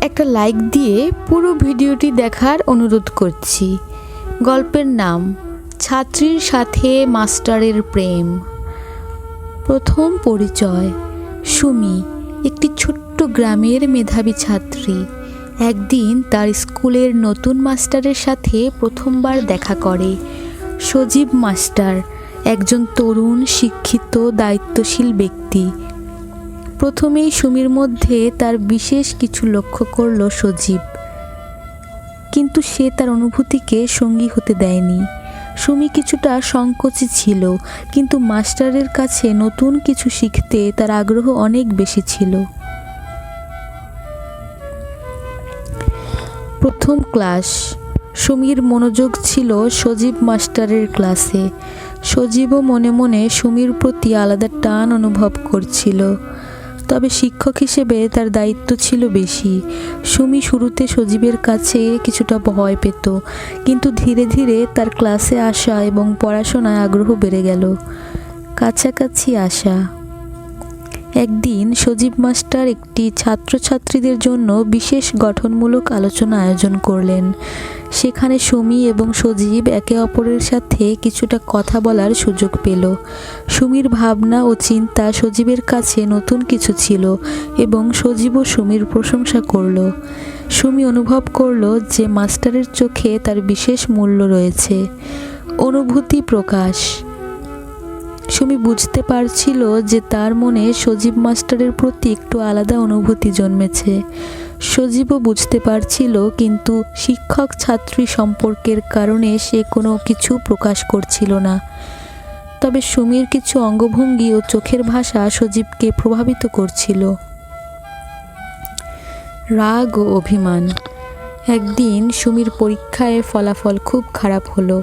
একটা লাইক দিয়ে পুরো ভিডিওটি দেখার অনুরোধ করছি। গল্পের নাম ছাত্রীর সাথে মাস্টারের প্রেম। প্রথম পরিচয়। সুমি একটি ছোট্ট গ্রামের মেধাবী ছাত্রী। একদিন তার স্কুলের নতুন মাস্টারের সাথে প্রথমবার দেখা করে। সজীব মাস্টার একজন তরুণ, শিক্ষিত, দায়িত্বশীল ব্যক্তি। প্রথমেই সুমির মধ্যে তার বিশেষ কিছু লক্ষ্য করল সজীব, কিন্তু সে তার অনুভূতিকে সঙ্গী হতে দেয়নি। সুমি কিছুটা সংকোচী ছিল, কিন্তু মাস্টারের কাছে নতুন কিছু শিখতে তার আগ্রহ অনেক বেশি ছিল। প্রথম ক্লাস। সুমির মনোযোগ ছিল সজীব মাস্টারের ক্লাসে। সজীবও মনে মনে সুমির প্রতি আলাদা টান অনুভব করছিল, তবে শিক্ষক হিসেবে তার দায়িত্ব ছিল বেশি। সুমি শুরুতে সজীবের কাছে কিছুটা ভয় পেত, কিন্তু ধীরে ধীরে তার ক্লাসে আসা এবং পড়াশোনায় আগ্রহ বেড়ে গেল। কাছাকাছি আসা। একদিন সজীব মাস্টার একটি ছাত্রছাত্রীদের জন্য বিশেষ গঠনমূলক আলোচনা আয়োজন করলেন। সেখানে সুমি এবং সজীব একে অপরের সাথে কিছুটা কথা বলার সুযোগ পেল। সুমির ভাবনা ও চিন্তা সজীবের কাছে নতুন কিছু ছিল এবং সজীবও সুমির প্রশংসা করল। সুমি অনুভব করল যে মাস্টারের চোখে তার বিশেষ মূল্য রয়েছে। অনুভূতি প্রকাশ। সুমি বুঝতে পারছিল যে তার মনে সজীব মাস্টারের প্রতি একটু আলাদা অনুভূতি জন্মেছে। সজীবও বুঝতে পারছিল, কিন্তু শিক্ষক ছাত্রী সম্পর্কের কারণে সে কোনো কিছু প্রকাশ করছিল না। তবে সুমির কিছু অঙ্গভঙ্গি ও চোখের ভাষা সজীবকে প্রভাবিত করছিল। রাগ ও অভিমান। একদিন সুমির পরীক্ষায় ফলাফল খুব খারাপ হলো।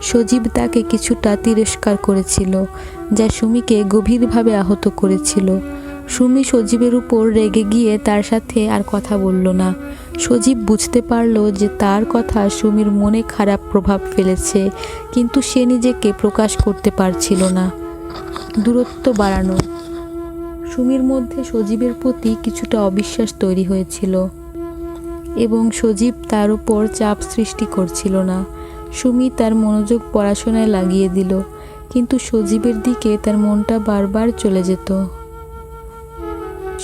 সজীব তাকে কিছুটা তিরস্কার করেছিল, যা সুমিকে গভীরভাবে আহত করেছিল। সুমি সজীবের উপর রেগে গিয়ে তার সাথে আর কথা বলল না। সজীব বুঝতে পারল যে তার কথা সুমির মনে খারাপ প্রভাব ফেলেছে, কিন্তু সে নিজেকে প্রকাশ করতে পারছিল না। দূরত্ব বাড়ানো। সুমির মধ্যে সজীবের প্রতি কিছুটা অবিশ্বাস তৈরি হয়েছিল এবং সজীব তার উপর চাপ সৃষ্টি করছিল না। সুমি তার মনোযোগ পড়াশোনায় লাগিয়ে দিল, কিন্তু সজীবের দিকে তার মনটা বারবার চলে যেত।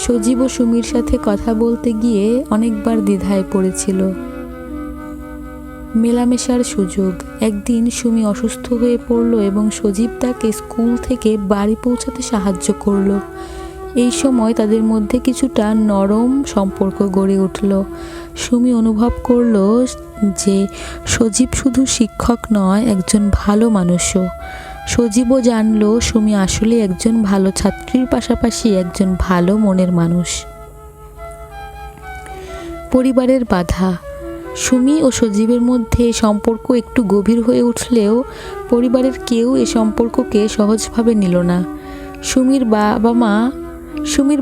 সজীব ও সুমির সাথে কথা বলতে গিয়ে অনেকবার দ্বিধায় পড়েছিল। মেলামেশার সুযোগ। একদিন সুমি অসুস্থ হয়ে পড়ল এবং সজীব তাকে স্কুল থেকে বাড়ি পৌঁছাতে সাহায্য করল। এই সময় তাদের মধ্যে কিছুটা নরম সম্পর্ক গড়ে উঠল। সুমি অনুভব করল যে সজীব শুধু শিক্ষক নয়, একজন ভালো মানুষও। সজীবও জানল সুমি আসলে একজন ভালো ছাত্রীর পাশাপাশি একজন ভালো মনের মানুষ। পরিবারের বাধা। সুমি ও সজীবের মধ্যে সম্পর্ক একটু গভীর হয়ে উঠলেও পরিবারের কেউ এ সম্পর্ককে সহজভাবে নিল না। সুমির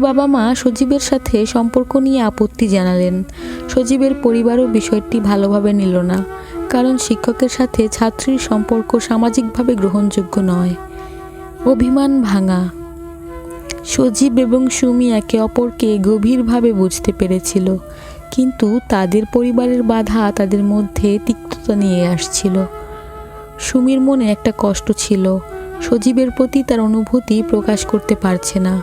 বাবা মা সজীবের সাথে সম্পর্ক নিয়ে আপত্তি জানালেন। সজীবের পরিবারও বিষয়টি ভালোভাবে নিল না, কারণ শিক্ষকের সাথে ছাত্রীর সম্পর্ক সামাজিকভাবে গ্রহণযোগ্য নয়। অভিমান ভাঙা। সজীব এবং সুমি একে অপরকে গভীরভাবে বুঝতে পেরেছিল, কিন্তু তাদের পরিবারের বাধা তাদের মধ্যে তিক্ততা নিয়ে আসছিল। সুমির মনে একটা কষ্ট ছিল, সজীবের প্রতি তার অনুভূতি প্রকাশ করতে পারছে না।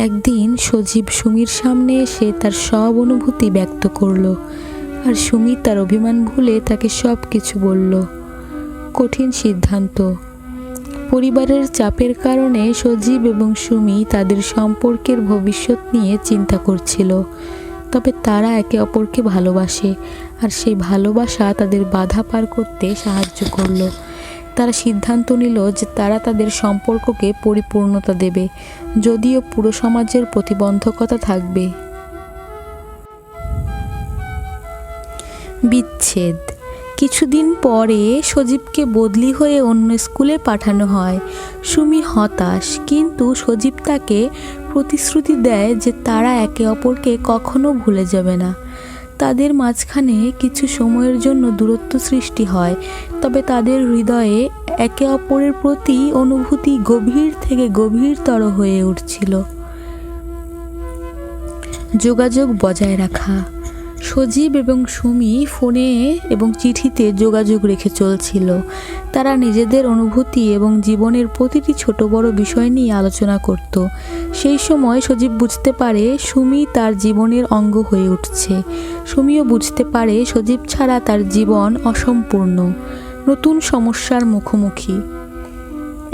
একদিন সজীব সুমির সামনে এসে তার সব অনুভূতি ব্যক্ত করল, আর সুমি তার অভিমান ভুলে তাকে সব কিছু বলল। কঠিন সিদ্ধান্ত। পরিবারের চাপের কারণে সজীব এবং সুমি তাদের সম্পর্কের ভবিষ্যৎ নিয়ে চিন্তা করছিল, তবে তারা একে অপরকে ভালোবাসে, আর সেই ভালোবাসা তাদের বাধা পার করতে সাহায্য করল। তারা সিদ্ধান্ত নিল যে তারা তাদের সম্পর্ককে পরিপূর্ণতা দেবে, যদিও পুরো সমাজের প্রতিবন্ধকতা থাকবে। বিচ্ছেদ। কিছুদিন পরে সজীবকে বদলি হয়ে অন্য স্কুলে পাঠানো হয়। সুমি হতাশ, কিন্তু সজীব তাকে প্রতিশ্রুতি দেয় যে তারা একে অপরকে কখনো ভুলে যাবে না। তাদের মাঝখানে কিছু সময়ের জন্য দূরত্ব সৃষ্টি হয়, তবে তাদের হৃদয়ে একে অপরের প্রতি অনুভূতি গভীর থেকে গভীরতর হয়ে উঠছিল। যোগাযোগ বজায় রাখা। সজীব এবং সুমি ফোনে এবং চিঠিতে যোগাযোগ রেখে চলছিল। তারা নিজেদের অনুভূতি এবং জীবনের প্রতিটি ছোট বড় বিষয় নিয়ে আলোচনা করত। সেই সময় সজীব বুঝতে পারে সুমি তার জীবনের অঙ্গ হয়ে উঠছে। সুমিও বুঝতে পারে সজীব ছাড়া তার জীবন অসম্পূর্ণ, নতুন সমস্যার মুখোমুখি।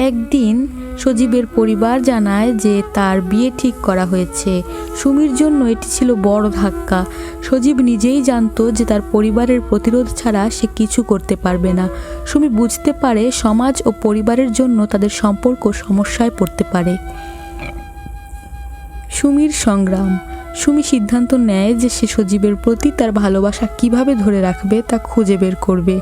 একদিন সজীবের পরিবার জানায় যে তার বিয়ে ঠিক করা হয়েছে। সুমির জন্য এটি ছিল বড় ধাক্কা। সজীব নিজেই জানতো যে তার পরিবারের প্রতিরোধ ছাড়া সে কিছু করতে পারবে না। সুমি বুঝতে পারে সমাজ ও পরিবারের জন্য তাদের সম্পর্ক সমস্যায় পড়তে পারে। সুমির সংগ্রাম। সুমি সিদ্ধান্ত নেয় যে সে সজীবের প্রতি তার ভালোবাসা কিভাবে ধরে রাখবে তা খুঁজে বের করবে।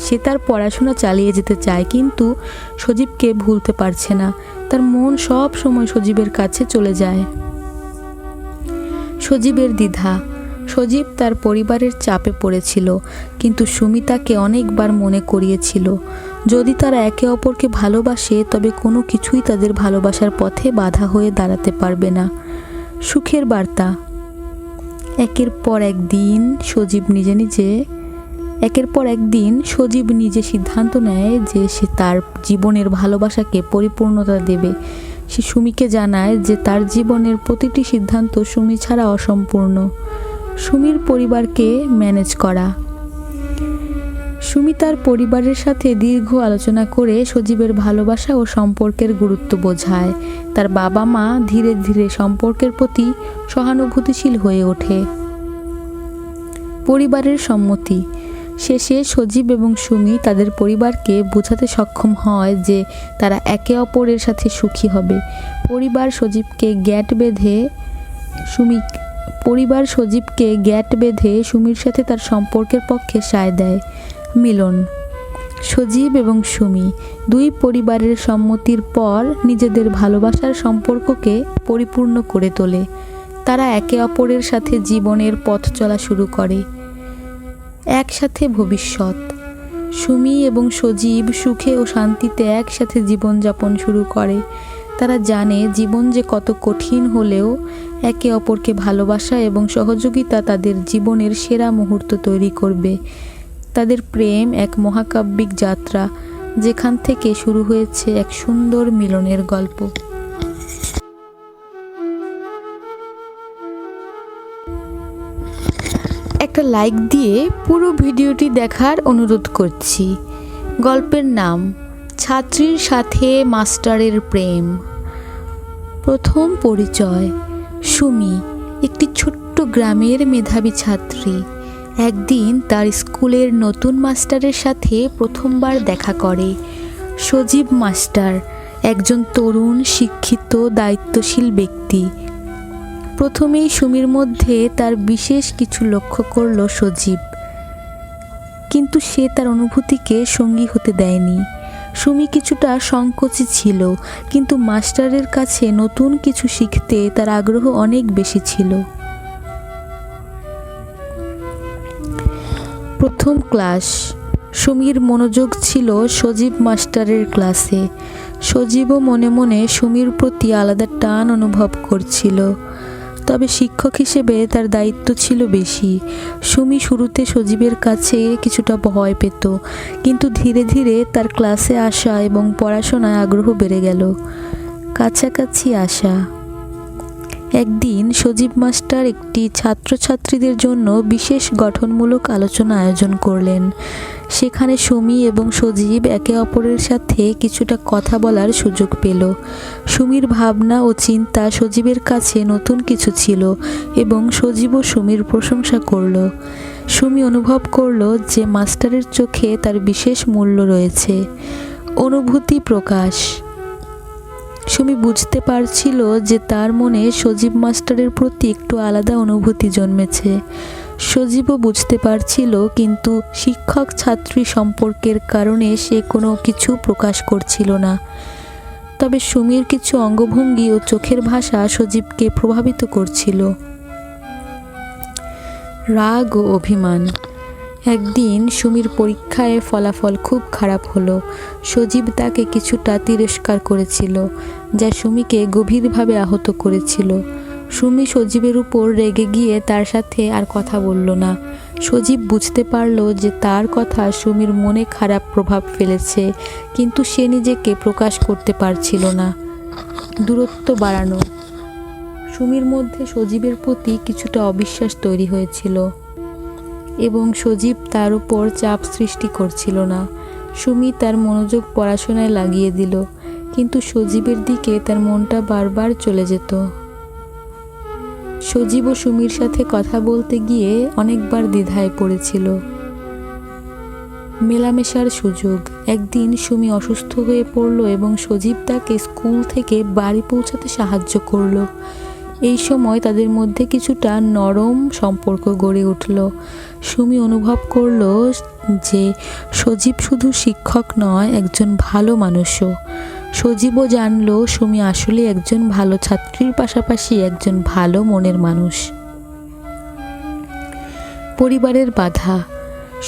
সে তার পড়াশোনা চালিয়ে যেতে চায়, কিন্তু সজীবকে ভুলতে পারছে না। তার মন সব সময় সজীবের কাছে চলে যায়। সজীবের দ্বিধা। সজীব তার পরিবারের চাপে পড়েছিল, কিন্তু সুমি তাকে অনেকবার মনে করিয়েছিল যদি তারা একে অপরকে ভালোবাসে তবে কোনো কিছুই তাদের ভালোবাসার পথে বাধা হয়ে দাঁড়াতে পারবে না। সুখের বার্তা। একের পর একদিন সজীব নিজে সিদ্ধান্ত নেয় যে সে তার জীবনের ভালোবাসাকে পরিপূর্ণতা দেবে। সে সুমিকে জানায় যে তার জীবনের প্রতিটি সিদ্ধান্ত সুমি ছাড়া অসম্পূর্ণ। সুমির পরিবারকে ম্যানেজ করা। সুমি তার পরিবারের সাথে দীর্ঘ আলোচনা করে সজীবের ভালোবাসা ও সম্পর্কের গুরুত্ব বোঝায়। তার বাবা মা ধীরে ধীরে সম্পর্কের প্রতি সহানুভূতিশীল হয়ে ওঠে। পরিবারের সম্মতি। শেষে সজীব এবং সুমি তাদের পরিবারকে বোঝাতে সক্ষম হয় যে তারা একে অপরের সাথে সুখী হবে। পরিবার সজীবকে গ্যাট বেঁধে সুমির সাথে তার সম্পর্কের পক্ষে সায় দেয়। মিলন। সজীব এবং সুমি দুই পরিবারের সম্মতির পর নিজেদের ভালোবাসার সম্পর্ককে পরিপূর্ণ করে তোলে। তারা একে অপরের সাথে জীবনের পথ চলা শুরু করে। একসাথে ভবিষ্যৎ। সুমি এবং সজীব সুখে ও শান্তিতে একসাথে জীবনযাপন শুরু করে। তারা জানে জীবন যে কত কঠিন হলেও একে অপরকে ভালোবাসা এবং সহযোগিতা তাদের জীবনের সেরা মুহূর্ত তৈরি করবে। তাদের প্রেম এক মহাকাব্যিক যাত্রা, যেখান থেকে শুরু হয়েছে এক সুন্দর মিলনের গল্প। একটা লাইক দিয়ে পুরো ভিডিওটি দেখার অনুরোধ করছি। গল্পের নাম ছাত্রীর সাথে মাস্টারের প্রেম। প্রথম পরিচয়। সুমি একটি ছোট্ট গ্রামের মেধাবী ছাত্রী। একদিন তার স্কুলের নতুন মাস্টারের সাথে প্রথমবার দেখা করে। সজীব মাস্টার একজন তরুণ, শিক্ষিত, দায়িত্বশীল ব্যক্তি। প্রথমেই সুমির মধ্যে তার বিশেষ কিছু লক্ষ্য করল সজীব, কিন্তু সে তার অনুভূতিকে সঙ্গী হতে দেয়নি। সুমি কিছুটা সংকোচী ছিল, কিন্তু মাস্টারের কাছে নতুন কিছু শিখতে তার আগ্রহ অনেক বেশি ছিল। প্রথম ক্লাস। সুমির মনোযোগ ছিল সজীব মাস্টারের ক্লাসে। সজীবও মনে মনে সুমির প্রতি আলাদা টান অনুভব করছিল, তবে শিক্ষক হিসেবে তার দায়িত্ব ছিল বেশি। সুমি শুরুতে সজীবের কাছে কিছুটা ভয় পেত, কিন্তু ধীরে ধীরে তার ক্লাসে আসা এবং পড়াশোনায় আগ্রহ বেড়ে গেল। কাছাকাছি আসা। একদিন সজীব মাস্টার একটি ছাত্রছাত্রীদের জন্য বিশেষ গঠনমূলক আলোচনা আয়োজন করলেন। সেখানে সুমি এবং সজীব একে অপরের সাথে কিছুটা কথা বলার সুযোগ পেল। সুমির ভাবনা ও চিন্তা সজীবের কাছে নতুন কিছু ছিল এবং সজীবও সুমির প্রশংসা করল। সুমি অনুভব করল যে মাস্টারের চোখে তার বিশেষ মূল্য রয়েছে। অনুভূতি প্রকাশ। সুমি বুঝতে পারছিল যে তার মনে সজীব মাস্টারের প্রতি একটু আলাদা অনুভূতি জন্মেছে। সজীবও বুঝতে পারছিল, কিন্তু শিক্ষক ছাত্রী সম্পর্কের কারণে সে কোনো কিছু প্রকাশ করছিল না। তবে সুমির কিছু অঙ্গভঙ্গি ও চোখের ভাষা সজীবকে প্রভাবিত করছিল। রাগ ও অভিমান। একদিন সুমির পরীক্ষায় ফলাফল খুব খারাপ হলো। সজীব তাকে কিছুটা তিরস্কার করেছিল, যা সুমিকে গভীরভাবে আহত করেছিল। সুমি সজীবের উপর রেগে গিয়ে তার সাথে আর কথা বলল না। সজীব বুঝতে পারল যে তার কথা সুমির মনে খারাপ প্রভাব ফেলেছে, কিন্তু সে নিজেকে প্রকাশ করতে পারছিল না। দূরত্ব বাড়ানো। সুমির মধ্যে সজীবের প্রতি কিছুটা অবিশ্বাস তৈরি হয়েছিল এবং সজীব তার উপর চাপ সৃষ্টি করছিল না। সুমি তার মনোযোগ পড়াশোনায় লাগিয়ে দিল, কিন্তু সজীবের দিকে তার মনটা বারবার চলে যেত। সজীব ও সুমির সাথে কথা বলতে গিয়ে অনেকবার দ্বিধায় পড়েছিল। মেলামেশার সুযোগ। একদিন সুমি অসুস্থ হয়ে পড়ল এবং সজীব তাকে স্কুল থেকে বাড়ি পৌঁছাতে সাহায্য করল। এই সময় তাদের মধ্যে কিছুটা নরম সম্পর্ক গড়ে উঠল। সুমি অনুভব করল যে সজীব শুধু শিক্ষক নয়, একজন ভালো মানুষও। সজীবও জানল সুমি আসলে একজন ভালো ছাত্রীর পাশাপাশি একজন ভালো মনের মানুষ। পরিবারের বাধা।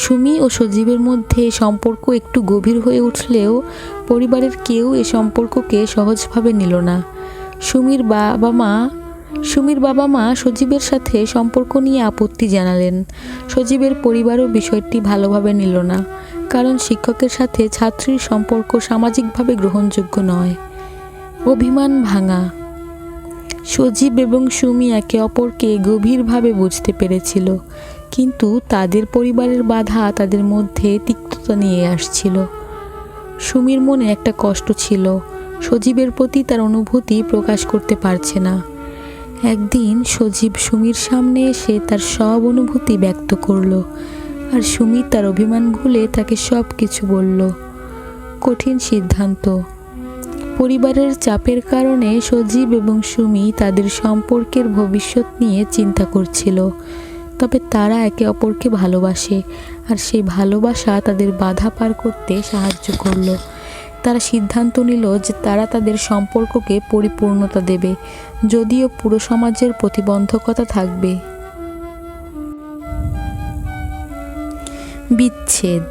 সুমি ও সজীবের মধ্যে সম্পর্ক একটু গভীর হয়ে উঠলেও পরিবারের কেউ এ সম্পর্ককে সহজভাবে নিল না। সুমির বাবা মা সজীবের সাথে সম্পর্ক নিয়ে আপত্তি জানালেন। সজীবের পরিবারও বিষয়টি ভালোভাবে নিল না, কারণ শিক্ষকের সাথে ছাত্রীর সম্পর্ক সামাজিকভাবে গ্রহণযোগ্য নয়। অভিমান ভাঙা। সজীব এবং সুমি একে অপরকে গভীরভাবে বুঝতে পেরেছিল, কিন্তু তাদের পরিবারের বাধা তাদের মধ্যে তিক্ততা নিয়ে আসছিল। সুমির মনে একটা কষ্ট ছিল, সজীবের প্রতি তার অনুভূতি প্রকাশ করতে পারছে না। একদিন সজীব সুমির সামনে এসে তার সব অনুভূতি ব্যক্ত করলো, আর সুমি তার অভিমান ভুলে তাকে সব কিছু বলল। কঠিন সিদ্ধান্ত। পরিবারের চাপের কারণে সজীব এবং সুমি তাদের সম্পর্কের ভবিষ্যৎ নিয়ে চিন্তা করছিল, তবে তারা একে অপরকে ভালোবাসে, আর সেই ভালোবাসা তাদের বাধা পার করতে সাহায্য করলো। তারা সিদ্ধান্ত নিল যে তারা তাদের সম্পর্ককে পরিপূর্ণতা দেবে, যদিও পুরো সমাজের প্রতিবন্ধকতা থাকবে। বিচ্ছেদ।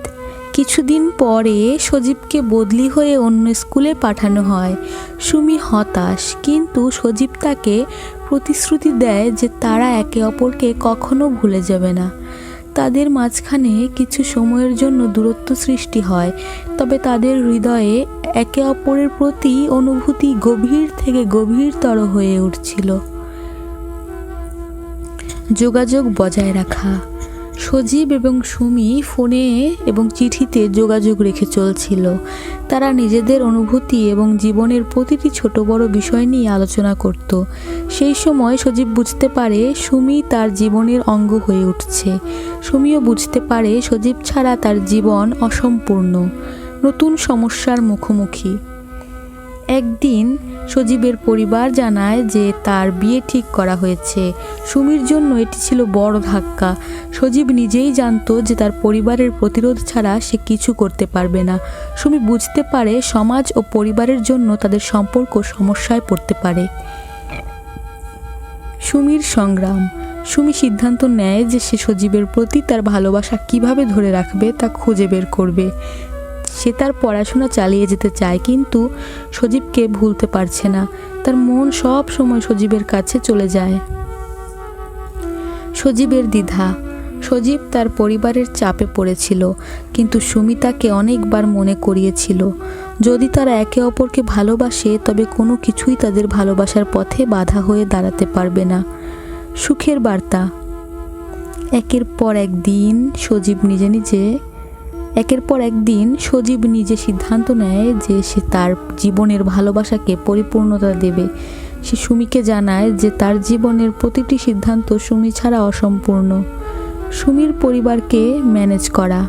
কিছুদিন পরে সজীবকে বদলি হয়ে অন্য স্কুলে পাঠানো হয়। সুমি হতাশ, কিন্তু সজীব তাকে প্রতিশ্রুতি দেয় যে তারা একে অপরকে কখনো ভুলে যাবে না। তাদের মাঝখানে কিছু সময়ের জন্য দূরত্ব সৃষ্টি হয়, তবে তাদের হৃদয়ে একে অপরের প্রতি অনুভূতি গভীর থেকে গভীরতর হয়ে উঠছিল। যোগাযোগ বজায় রাখা। সজীব এবং সুমি ফোনে এবং চিঠিতে যোগাযোগ রেখে চলছিল। তারা নিজেদের অনুভূতি এবং জীবনের প্রতিটি ছোট বড় বিষয় নিয়ে আলোচনা করত। সেই সময় সজীব বুঝতে পারে সুমি তার জীবনের অঙ্গ হয়ে উঠছে। সুমিও বুঝতে পারে সজীব ছাড়া তার জীবন অসম্পূর্ণ। নতুন সমস্যার মুখোমুখি। একদিন সজীবের পরিবার জানায় যে তার বিয়ে ঠিক করা হয়েছে। সুমির জন্য এটি ছিল বড় ধাক্কা। সজীব নিজেই জানতো যে তার পরিবারের প্রতিরোধ ছাড়া সে কিছু করতে পারবে না। সুমি বুঝতে পারে সমাজ ও পরিবারের জন্য তাদের সম্পর্ক সমস্যায় পড়তে পারে। সুমির সংগ্রাম। সুমি সিদ্ধান্ত নেয় যে সে সজীবের প্রতি তার ভালোবাসা কিভাবে ধরে রাখবে তা খুঁজে বের করবে। সে তার পড়াশোনা চালিয়ে যেতে চায়, কিন্তু সজীবকে ভুলতে পারছে না। তার মন সব সময় সজীবের কাছে চলে যায়। সজীবের দ্বিধা। সজীব তার পরিবারের চাপে পড়েছিল, কিন্তু সুমি তাকে অনেকবার মনে করিয়েছিল যদি তারা একে অপরকে ভালোবাসে তবে কোনো কিছুই তাদের ভালোবাসার পথে বাধা হয়ে দাঁড়াতে পারবে না। সুখের বার্তা। একের পর একদিন সজীব নিজে সিদ্ধান্ত নেয় যে সে তার জীবনের ভালোবাসাকে পরিপূর্ণতা দেবে। সে সুমিকে জানায় যে তার জীবনের প্রতিটি সিদ্ধান্ত সুমি ছাড়া অসম্পূর্ণ। সুমির পরিবারকে ম্যানেজ করা।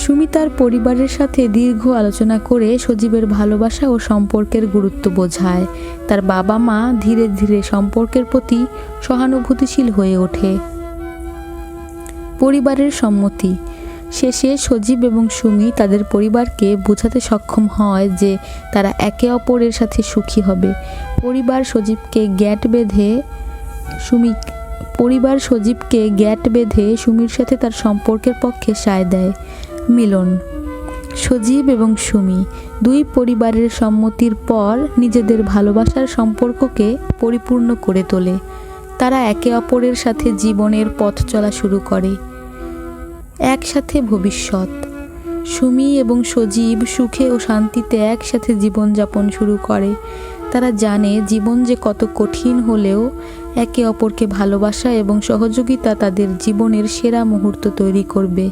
সুমি তার পরিবারের সাথে দীর্ঘ আলোচনা করে সজীবের ভালোবাসা ও সম্পর্কের গুরুত্ব বোঝায়। তার বাবা মা ধীরে ধীরে সম্পর্কের প্রতি সহানুভূতিশীল হয়ে ওঠে। পরিবারের সম্মতি। শেষে সজীব এবং সুমি তাদের পরিবারকে বোঝাতে সক্ষম হয় যে তারা একে অপরের সাথে সুখী হবে। পরিবার সজীবকে গ্যাট বেঁধে সুমির সাথে তার সম্পর্কের পক্ষে সায় দেয়। মিলন। সজীব এবং সুমি দুই পরিবারের সম্মতির পর নিজেদের ভালোবাসার সম্পর্ককে পরিপূর্ণ করে তোলে। তারা একে অপরের সাথে জীবনের পথ চলা শুরু করে, একসাথে ভবিষ্যৎ। সুমি এবং সজীব সুখে ও শান্তিতে একসাথে জীবনযাপন শুরু করে। তারা জানে জীবন যে কত কঠিন হলেও একে অপরকে ভালোবাসা এবং সহযোগিতা তাদের জীবনের সেরা মুহূর্ত তৈরি করবে।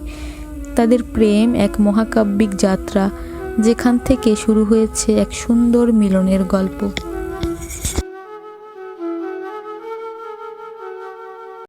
তাদের প্রেম এক মহাকাব্যিক যাত্রা, যেখান থেকে শুরু হয়েছে এক সুন্দর মিলনের গল্প।